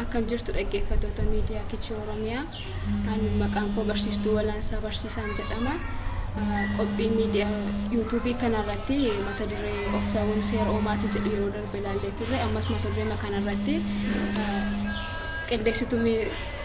Akkam jirtu dhaggeeffattoota miidiyaa Kichuu Oromiyaa. Kan maqaan koo barsiistuu Walaasaa Barsiisaan jedhama. Qophii miidiyaa YouTube kanarratti mata duree of ta'uun seera uumaati jedhu yeroo darbe ilaallee turre. Ammas mata duree kanarratti qindeessituu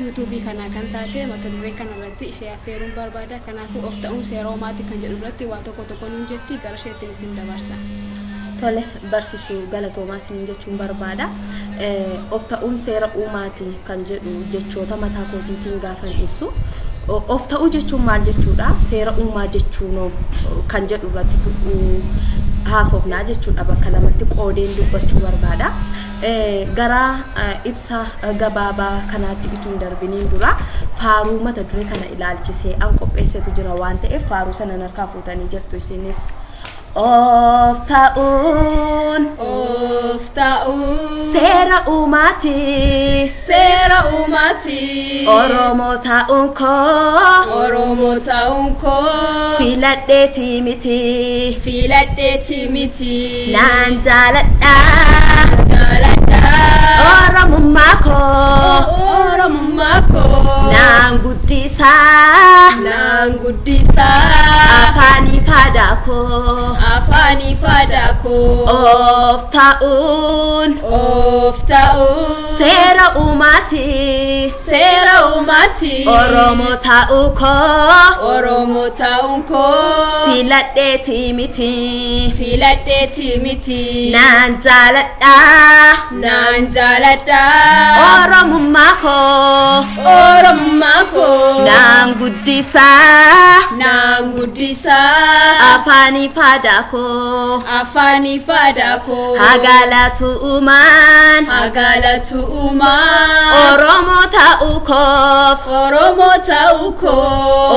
YouTube kanaa kan taate mata duree kanarratti ishee affeeruun barbaada. Kanaafuu of ta'uun seera uumaati kan jedhu irratti waa tokko nuun jetti gara isheetti isin dabarsa. Tole barsiistuu galatoomaa isin jechuun barbaada. Of ta'uun seera uumaati kan jedhu jechoota mataa kootiitiin gaafan ibsu. Of ta'uu jechuun maal jechuudha? Seera uumaa jechuun kan jedhu irratti haasofnaa jechuudha. Bakka lamatti qoodeen dubbachuu barbaada. Gara ibsa gabaabaa kanaatti bituun darbiniin dura faaruu mata duree kana ilaalchisee an qopheessetu jira waan ta'eef faaruu sana harkaa fuutanii jettu isinis. Of ta'uun seera uumaati Oromoo ta'uun koo filadheetii miti naan jaaladha Oromummaa koo naan guddisaa afaanii faadaa koo of ta'uun seera uumaati Oromoo ta'uun koo filadheetii miti naan jaaladha Oromummaa koo naan guddisaa afaanii faadaa koo hagaalatu uumaan Oromoo ta'uu koof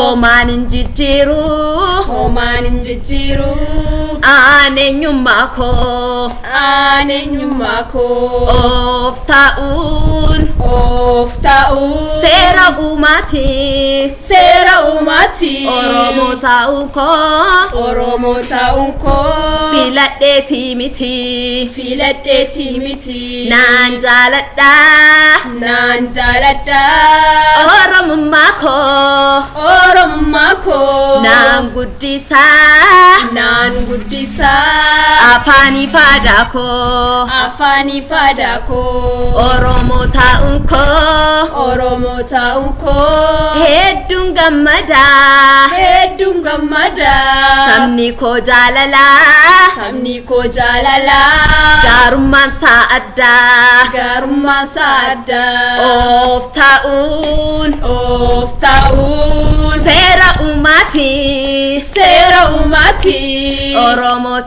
oomaan hin jijjiiru aaneenyummaa koo of ta'uun seera uumaati Oromoo ta'uun koo filadheetii miti naan jaaladha Oromummaa koo naan guddisaa afaanii faadaa koo Oromoo ta'uun koo hedduun gammadaa sabni koo jaalalaa gaarummaan saa addaa of ta'uun seera uumaati Oromoo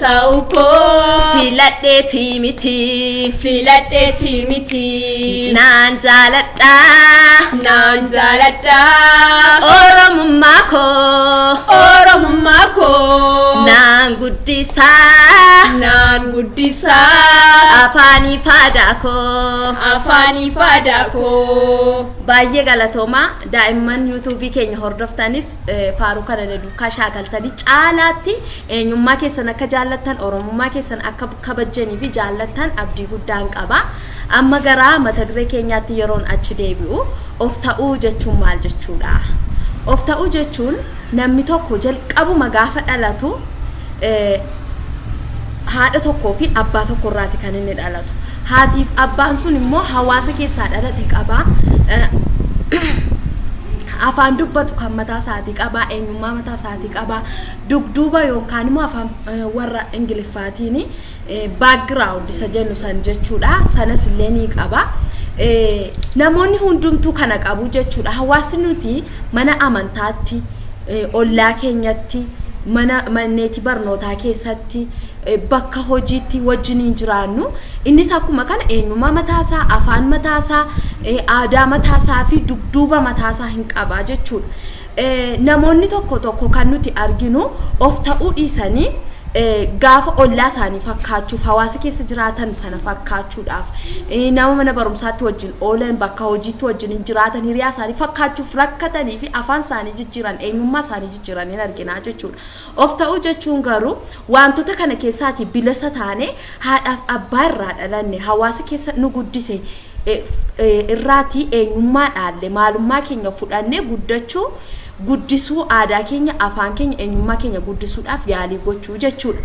ta'uu koo filadheetii miti naan jaaladha Oromummaa koo naan guddisaa afaanii faadaa koo baay'ee galatoomaa daa'imman YouTube keenya hordoftanis faaruu kana duukaa shaakaltanii caalaatti eenyummaa keessan akka jaallattan Oromummaa keessan akka kabajjanii fi jaallattan abdii guddaan qaba. Amma gara mata duree keenyaatti yeroon achi deebi'u of ta'uu jechuun maal jechuudha? Of ta'uu jechuun namni tokko jalqabuma gaafa dhalatu haadha tokkoo fi abbaa tokko irraati kan inni dhalatu. Haatiif abbaan sun immoo hawaasa keessaa dhalate qaba. Afaan dubbatu kan mataa isaatii qaba, eenyummaa mataa isaatii qaba. Dugduuba yookaan immoo afaan warra Ingiliffaatiin background isa jennu san jechuudha. Sanas illee ni qaba. Namoonni hundumtuu kana qabu jechuudha. Hawaasni nuti mana amantaatti, ollaa keenyatti, manneetii barnootaa keessatti, bakka hojiitti wajjiniin jiraannu innis akkuma kana eenyummaa mataasaa, afaan mataasaa, aadaa mataasaa fi dugduuba mataasaa hin qabaa jechuudha. Namoonni tokko kan nuti arginu of ta'uu dhiisanii gaafa ollaa isaanii fakkaachuuf hawaasa keessa jiraatan sana fakkaachuudhaaf nama mana barumsaatti wajjin oolan bakka hojiitti wajjin jiraatan hiriyaa isaanii fakkaachuuf rakkatanii fi afaan isaanii jijjiiran eenyummaa isaanii jijjiiran hin arginaa jechuudha. Of ta'uu jechuun garuu wantoota kana keessaati bilisa taane haadhaaf abbaa irraa dhalanne hawaasa keessa nu guddise irraati eenyummaadhaalle maalummaa keenya fudhannee guddisuu aadaa keenya afaan keenya eenyummaa keenya guddisuudhaaf yaalii gochuu jechuudha.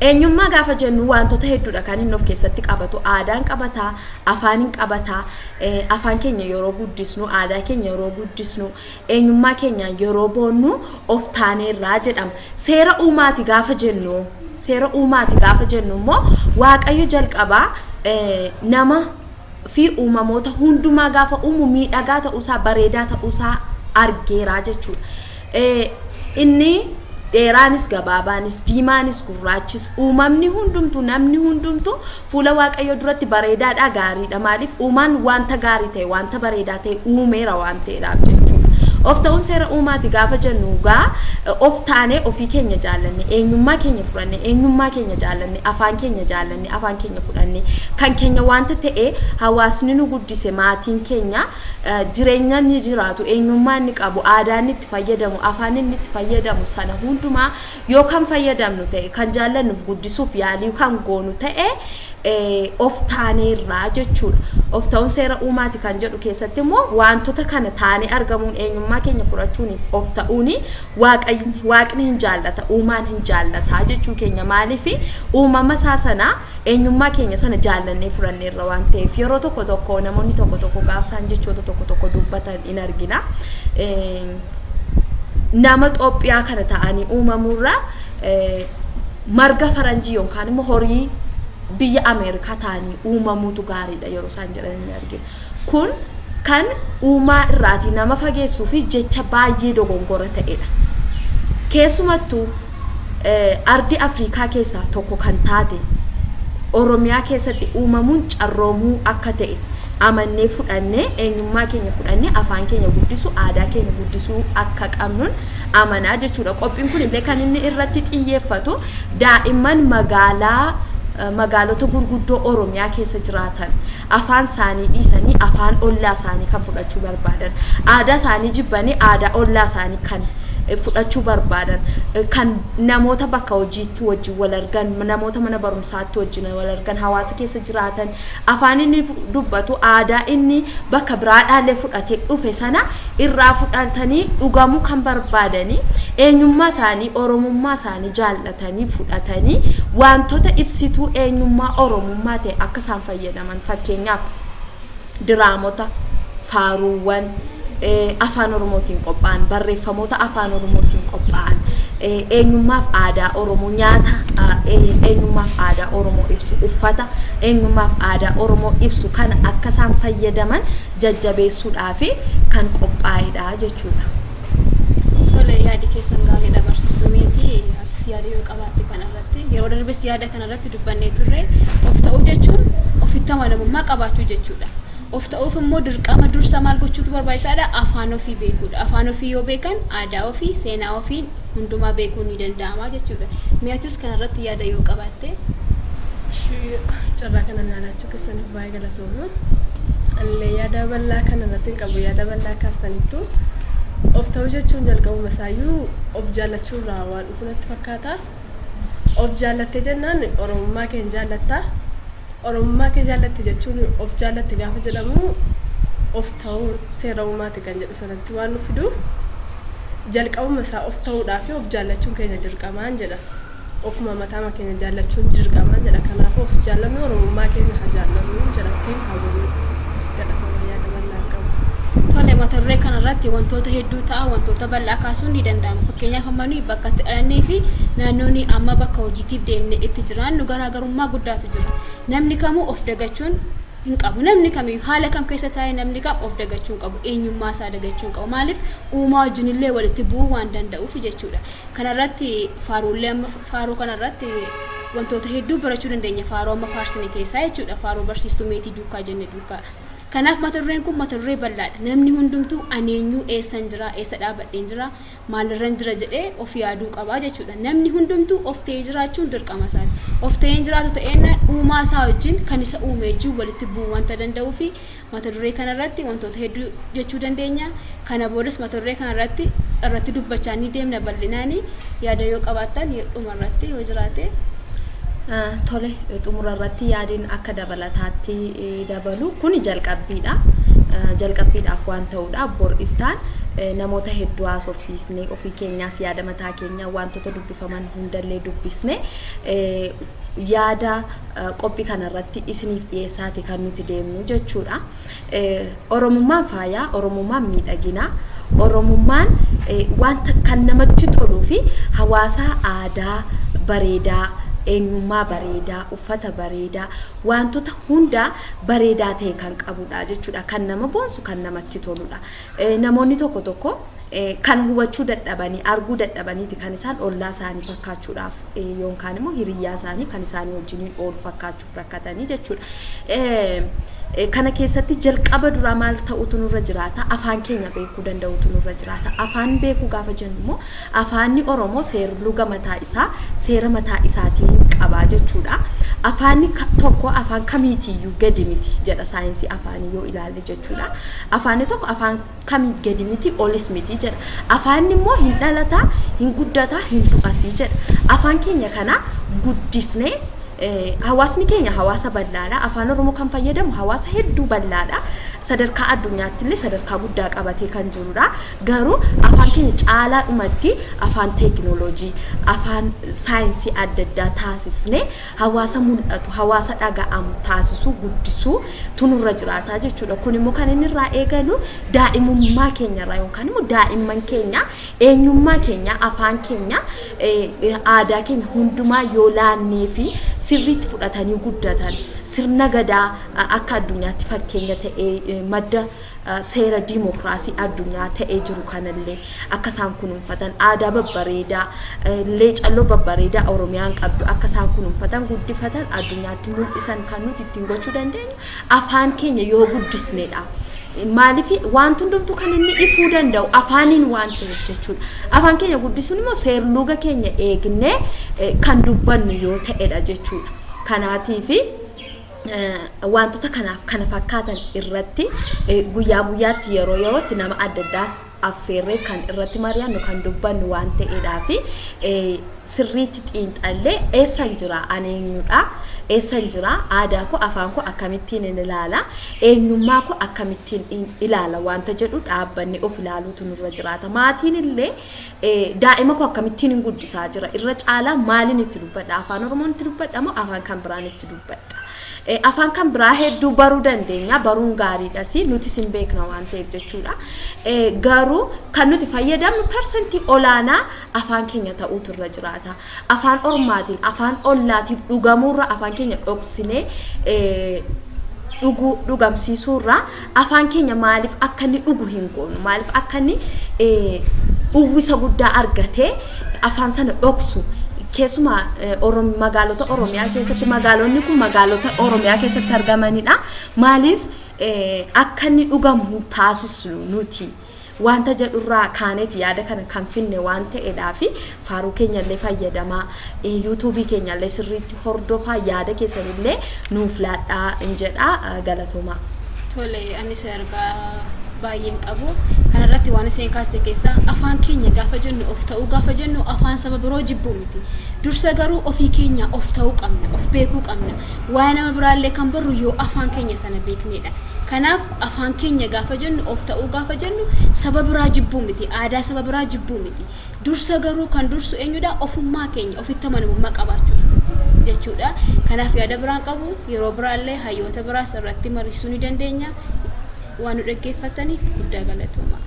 Eenyummaa gaafa jennu wantoota hedduudha kan inni of keessatti qabatu. Aadaan qabataa, afaan qabataa, afaan keenya yeroo guddisnu, aadaa keenya yeroo guddisnu, eenyummaa keenya yeroo boonnu of taaneerraa jedhama. Seera uumaati gaafa jennu immoo Waaqayyo jalqabaa nama fi uumamoota hundumaa gaafa uumu miidhagaa ta'uusaa bareedaa ta'uusaa argeeraa jechuudha. Inni dheeraanis gabaabaanis diimaanis gurraachis uumamni hundumtu namni hundumtu fuula Waaqayyo duratti bareedaadha gaariidha. Maaliif uumaan wanta gaarii ta'e wanta bareedaa ta'e uumeera waan ta'eedhaaf jechuudha. Of ta'uun seera uumaati gaafa jennu gaa of taanee ofii keenya jaallanne eenyummaa keenya fudhanne eenyummaa keenya jaallanne afaan keenya jaallanne afaan keenya fudhanne kan keenya wanta ta'e hawaasni nu guddise maatiin keenya jireenya ni jiraatu eenyummaa inni qabu aadaa inni itti fayyadamu afaan inni itti fayyadamu sana hundumaa yoo kan fayyadamnu ta'e kan jaallannu guddisuuf yaalii kan goonu ta'e of taaneerraa jechuudha. Of ta'uun seera uumaati kan jedhu keessatti immoo wantoota kana taanee argamuun eenyummaa keenya fudhachuun of ta'uuni waaqni hin jaallata uumaan hin jaallata jechuu keenya maaliif uumama isaa sana eenyummaa keenya sana jaallannee fudhanneerra waan ta'eef yeroo tokko namoonni tokko gaafsaan jechoota tokko dubbatan in argina. Nama Itoophiyaa kana ta'anii uumamurra marga faranjii yookaan immoo horii biyya Ameerikaa ta'anii uumamuutu gaariidha yeroo isaan jedhanii argina. Kun kan uumaa irraati nama fageessuu fi jecha baay'ee dogongora ta'edha. Keessumattuu ardi Afrikaa keessaa tokko kan taate Oromiyaa keessatti uumamuun carroomuu akka ta'e amannee fudhannee eenyummaa keenya fudhannee afaan keenya guddisuu aadaa keenya guddisuu akka qabnuun amanaa jechuudha. Qophiin kun illee kan inni irratti xiyyeeffatu daa'imman magaalota gurguddoo Oromiyaa keessa jiraatan afaan isaanii dhiisanii afaan ollaa isaanii kan fudhachuu barbaadan aadaa isaanii jibbanii aadaa ollaa isaanii kan fudhachuu barbaadan kan namoota bakka hojiitti wajjin wal argan namoota mana barumsaatti wajjin wal argan hawaasa keessa jiraatan afaan inni dubbatu aadaa inni bakka biraadhaallee fudhatee dhufe sana irraa fudhatanii dhugamuu kan barbaadanii eenyummaa isaanii oromummaa isaanii jaallatanii fudhatanii wantoota ibsituu eenyummaa oromummaa ta'e akka isaan fayyadaman fakkeenyaaf diraamota faaruuwwan afaan oromootiin qophaa'an barreeffamoota afaan oromootiin qophaa'an eenyummaaf aadaa oromoo nyaata eenyummaaf aadaa oromoo ibsu uffata eenyummaaf aadaa oromoo ibsu kana akka isaan fayyadaman jajjabeessuudhaaf kan qophaa'edha jechuudha. Tole yaadi keessan gaariidha barsiistuu meetii yaada yoo qabaatte kanarratti yeroo darbes yaada kanarratti dubbannee turre of ta'uu jechuun ofitti amanamummaa qabaachuu jechuudha. Of ta'uuf immoo dirqama dursa maal gochuutu barbaachisaadha afaan ofii beekuudha. Afaan ofii yoo beekan aadaa ofii seenaa ofii hundumaa beekuun ni danda'ama jechuudha. Mi'aatis kanarratti yaada yoo qabaatte carraa kana ilaalachuu keessaniif baay'ee galatoomaa. Allee yaada bal'aa kanarratti hin qabu yaada bal'aa kaastaniittu of ta'uu jechuun jalqabuma isaayyuu of jaallachuurraa waan dhufu natti fakkaata. Of jaallattee jennaan oromummaa keenya jaallattaa. Oromummaa kee jaallatte jechuun of jaallatte gaafa jedhamu of ta'uu seera uumaati kan jedhu sanatti waan nu fiduuf jalqabuma isaa of ta'uudhaaf of jaallachuun keenya dirqamaan jedha. Ofuma mataa keenya jaallachuun dirqamaan jedha. Kanaaf of jaallannu oromummaa keenya haa jaallannu jedhattiin hawwannu jedhatama yaada bal'aa qabu. Tole mata duree kanarratti wantoota hedduu ta'a wantoota bal'aa kaasuun ni danda'ama. Fakkeenyaaf amma nuyi bakka itti dhalannee fi naannoon amma bakka hojiitiif deemnee itti jiraannu garaagarummaa guddaatu jira. Namni kamuu of dagachuun hin qabu. Namni kamiyyuu haala kam keessa taa'ee namni kam of dagachuu hin qabu. Eenyummaa isaa dagachuu hin qabu. Maaliif uumaa wajjin illee walitti bu'uu waan danda'uuf jechuudha. Kanarratti faaruu kanarratti wantoota hedduu barachuu dandeenya. Faaruu amma faarsine keessaa jechuudha. Faaruu barsiistuu meetii duukaa jenne duukaa. Kanaaf mata dureen kun mata duree bal'aadha. Namni hundumtuu aneenyuu eessan jira, eessa dhaabadheen jira, maalirran jira jedhee of yaaduu qaba jechuudha. Namni hundumtuu of ta'ee jiraachuun dirqama isaati. Of ta'ee jiraatu ta'eenna uumaa isaa wajjin kan isa uume wajjin walitti bu'uu wanta danda'uu fi mata duree kanarratti wantoota hedduu jechuu dandeenya. Kana boodas mata duree kanarratti dubbachaa ni deemna bal'inaanii. Yaada yoo qabaattan dhumarratti yoo jiraate tole xumurarratti yaadiin akka dabalataatti dabalu kun jalqabbiidha. Jalqabbiidhaaf waan ta'uudha. Bor iftaan namoota hedduu haasofsiisnee ofii keenyaas yaada mataa keenya wantoota dubbifaman hundallee dubbisne yaada qophii kanarratti isiniif dhiyeessaati kan nuti deemnu jechuudha. Oromummaan faayaa, Oromummaan miidhaginaa, Oromummaan wanta kan namatti toluu fi hawaasa aadaa bareedaa, eenyummaa bareedaa, uffata bareedaa, wantoota hunda bareedaa ta'e kan qabudha jechuudha. Kan nama boonsu, kan namatti toludha. Namoonni tokko kan hubachuu dadhabanii, arguu dadhabaniiti kan isaan ollaa isaanii fakkaachuudhaaf yookaan immoo hiriyyaa isaanii kan isaanii wajjin oolu fakkaachuuf rakkatanii jechuudha. Kana keessatti jalqaba dura maal ta'utu nurra jiraata? Afaan keenya beekuu danda'utu nurra jiraata. Afaan beekuu gaafa jennu immoo afaanni Oromoo seerluga mataa isaa, seera mataa isaatiin qaba jechuudha. Afaanni tokko afaan kamiitiyyuu gadi miti jedha saayinsii afaanii yoo ilaalle jechuudha. Afaanni tokko afaan kamii gadi miti, olis miti jedha. Afaanni immoo hin dhalataa, hin guddataa, hin du'asii jedha. Afaan keenya kana guddisnee hawaasni keenya hawaasa bal'aadha. Afaan Oromoo kan fayyadamu hawaasa hedduu bal'aadha. Sadarkaa addunyaatti illee sadarkaa guddaa qabatee kan jirudha. Garuu afaan keenya caalaa dhumatti afaan teekinooloojii, afaan saayinsii adda addaa taasisnee hawaasa mul'atu, hawaasa dhaga'amu taasisuu, guddisuu tunurra jiraata jechuudha. Kun immoo kan inni irraa eegalu daa'imummaa keenyarraa yookaan immoo daa'imman keenya, eenyummaa keenya, afaan keenya, aadaa keenya hundumaa yoo laannee fi sirriitti fudhatanii guddatan sirna gadaa akka addunyaatti fakkeenya ta'ee madda seera diimokiraasii addunyaa ta'ee jiru kanallee akka isaan kunuunfatan aadaa babbareedaa leecalloo babbareedaa Oromiyaan qabdu akka isaan kunuunfatan guddifatan addunyaatti mul'isan kan nuti ittiin gochuu dandeenyu afaan keenya yoo guddisneedha. Maaliif wanti hundumtuu kan inni ifuu danda'u afaaniin waan ta'eef jechuudha. Afaan keenya guddisuun immoo seerluga keenya eegnee kan dubbannu yoo ta'edha jechuudha. Kanaatiif wantoota kanaaf kana fakkaatan irratti guyyaa guyyaatti yeroo yerootti nama adda addaas affeerree kan irratti mari'annu kan dubbannu waan ta'edhaa fi sirriitti xiinxallee eessan jira aneenyudha. Eessan jira aadaa koo afaan koo akkamittiin ilaala eenyummaa koo akkamittiin ilaala wanta jedhu dhaabbanni of ilaaluutu nurra jiraata. Maatiin illee daa'ima koo akkamittiin guddisaa jira irra caalaa maaliin itti dubbadha? Afaan Oromoon itti dubbadha moo afaan kan biraan itti dubbadha? Afaan kan biraa hedduu baruu dandeenya, baruun gaariidha si nuti sin beekna waan ta'eef jechuudha. Garuu kan nuti fayyadamnu persentii olaanaa afaan keenya ta'uutu irra jiraata. Afaan Oromaatiin, afaan ollaatiin dhugamuurra afaan keenya dhoksinee dhugamsiisuurra afaan keenya maaliif akka inni dhugu hin goonu, maaliif akka inni uwwisa guddaa argatee afaan sana dhoksu. Keessumaa magaalota Oromiyaa keessatti magaalonni kun magaalota Oromiyaa keessatti argamanidha. Maaliif akka inni dhugamu taasisnu nuti wanta jedhurraa kaaneeti yaada kana kan finne waan ta'edhaa fi faaruu keenyallee fayyadamaa yuutuubii keenyallee sirriitti hordofaa yaada keessanillee nuuf laadhaa jedhaa galatoomaa. Tole anis ergaa baay'een qabu kanarratti waan isin kaaste keessaa afaan keenya gaafa jennu of ta'uu gaafa jennu afaan saba biroo jibbuu miti. Dursa garuu ofii keenya of ta'uu qabna, of beekuu qabna. Waa'ee nama biraallee kan barru yoo afaan keenya sana beeknedha. Kanaaf afaan keenya gaafa jennu of ta'uu gaafa jennu saba biraa jibbuu miti, aadaa saba biraa jibbuu miti. Dursa garuu kan dursu eenyudha? Ofummaa keenya, ofitti amanamummaa qabaachuu jechuudha. Kanaaf yaada biraan qabu yeroo biraallee hayyoota biraas irratti mariisuu ni dandeenya. Waan nu dhaggeeffataniif guddaa galatoomaa.